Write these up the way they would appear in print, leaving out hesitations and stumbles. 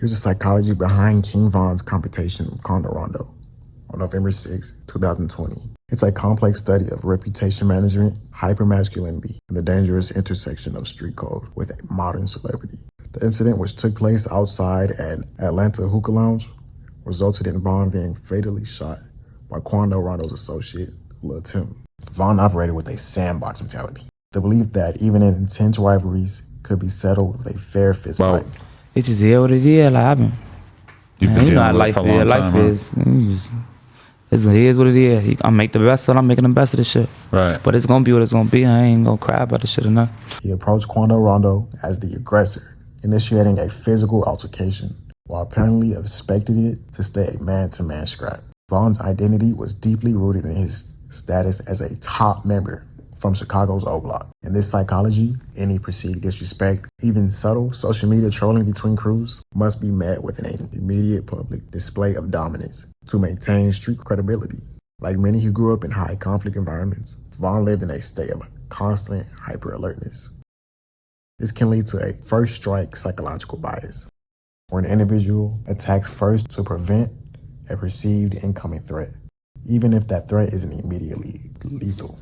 Here's the psychology behind King Von's confrontation with Quando Rondo on November 6, 2020. It's a complex study of reputation management, hypermasculinity, and the dangerous intersection of street code with a modern celebrity. The incident, which took place outside an Atlanta hookah lounge, resulted in Von being fatally shot by Quando Rondo's associate, Lil Tim. Von operated with a sandbox mentality. The belief that even in intense rivalries could be settled with a fair fist fight. It just is what it is. Like, You've been dealing with it for a long time, It is what it is. I make the best of it. I'm making the best of this shit. Right. But it's gonna be what it's gonna be. I ain't gonna cry about this shit enough. He approached Quando Rondo as the aggressor, initiating a physical altercation, while apparently expected it to stay a man-to-man scrap. Von's identity was deeply rooted in his status as a top member from Chicago's O Block. In this psychology, any perceived disrespect, even subtle social media trolling between crews, must be met with an immediate public display of dominance to maintain street credibility. Like many who grew up in high conflict environments, Von lived in a state of constant hyper-alertness. This can lead to a first strike psychological bias, where an individual attacks first to prevent a perceived incoming threat, even if that threat isn't immediately lethal.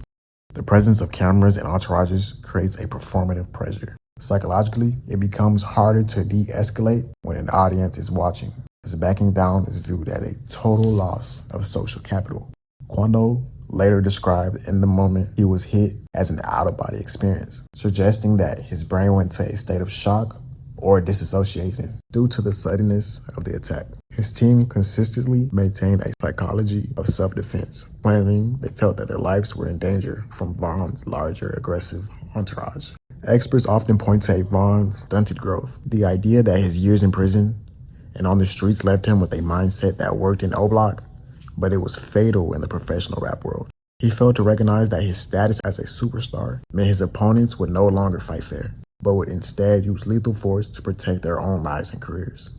The presence of cameras and entourages creates a performative pressure. Psychologically, it becomes harder to de-escalate when an audience is watching, as backing down is viewed as a total loss of social capital. Quando later described in the moment he was hit as an out-of-body experience, suggesting that his brain went to a state of shock or disassociation due to the suddenness of the attack. His team consistently maintained a psychology of self-defense, claiming they felt that their lives were in danger from Von's larger aggressive entourage. Experts often point to Von's stunted growth, the idea that his years in prison and on the streets left him with a mindset that worked in O Block, but it was fatal in the professional rap world. He failed to recognize that his status as a superstar meant his opponents would no longer fight fair, but would instead use lethal force to protect their own lives and careers.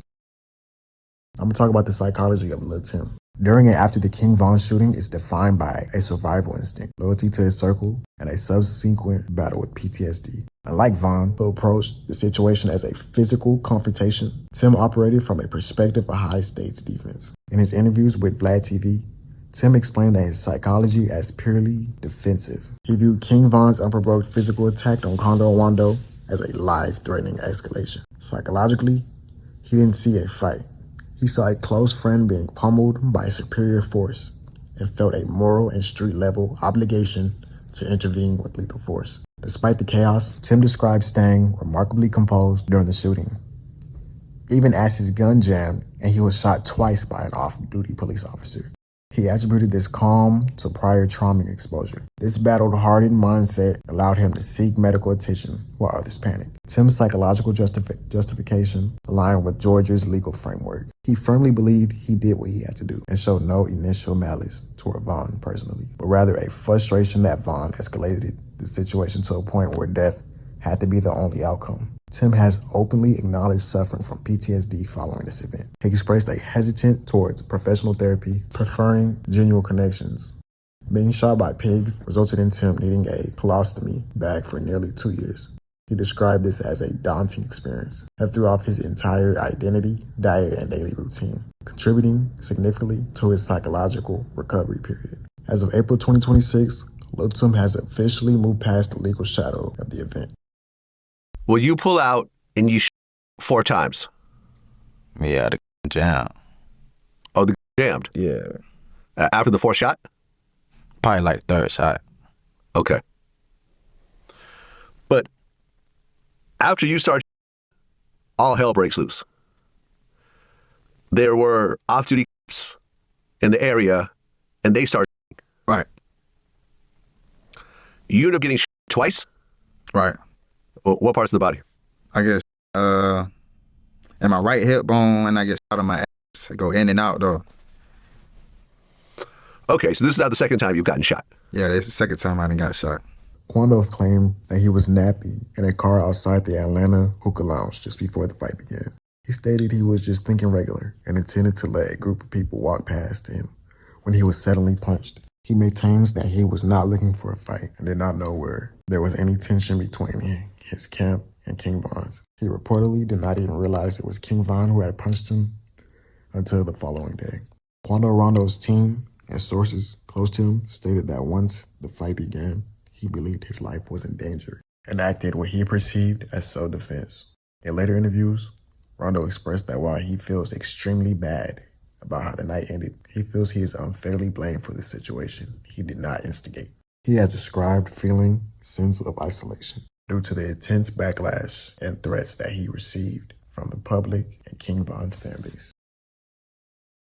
I'm gonna talk about the psychology of Lil Tim. During and after the King Von shooting is defined by a survival instinct, loyalty to his circle, and a subsequent battle with PTSD. Unlike Von, who approached the situation as a physical confrontation, Tim operated from a perspective of high-stakes defense. In his interviews with Vlad TV, Tim explained that his psychology as purely defensive. He viewed King Von's unprovoked physical attack on Quando Rondo as a life-threatening escalation. Psychologically, he didn't see a fight. He saw a close friend being pummeled by a superior force and felt a moral and street-level obligation to intervene with lethal force. Despite the chaos, Tim described staying remarkably composed during the shooting, even as his gun jammed and he was shot twice by an off-duty police officer. He attributed this calm to prior trauma exposure. This battle-hardened mindset allowed him to seek medical attention while others panicked. Tim's psychological justification aligned with Georgia's legal framework. He firmly believed he did what he had to do and showed no initial malice toward Von personally, but rather a frustration that Von escalated the situation to a point where death had to be the only outcome. Tim has openly acknowledged suffering from PTSD following this event. He expressed a hesitance towards professional therapy, preferring genuine connections. Being shot by pigs resulted in Tim needing a colostomy bag for nearly 2 years. He described this as a daunting experience that threw off his entire identity, diet, and daily routine, contributing significantly to his psychological recovery period. As of April 2026, Lil Tim has officially moved past the legal shadow of the event. Well, you pull out and you 4 times. Yeah, the jam. Oh, the jammed? Yeah. After the 4th shot? Probably like the 3rd shot. Okay. But after you start, all hell breaks loose. There were off-duty cops in the area, and they start. Right. You end up getting twice? Right. What parts of the body? I guess in my right hip bone, and I get shot on my ass. I go in and out though. Okay, so this is not the second time you've gotten shot. Yeah, this is the second time I done got shot. Quando claimed that he was napping in a car outside the Atlanta hookah lounge just before the fight began. He stated he was just thinking regular and intended to let a group of people walk past him when he was suddenly punched. He maintains that he was not looking for a fight and did not know where there was any tension between his camp and King Von's. He reportedly did not even realize it was King Von who had punched him until the following day. Quando Rondo's team and sources close to him stated that once the fight began, he believed his life was in danger and acted what he perceived as self-defense. In later interviews, Rondo expressed that while he feels extremely bad about how the night ended, he feels he is unfairly blamed for the situation. He did not instigate. He has described feeling sense of isolation due to the intense backlash and threats that he received from the public and King Von's fan base.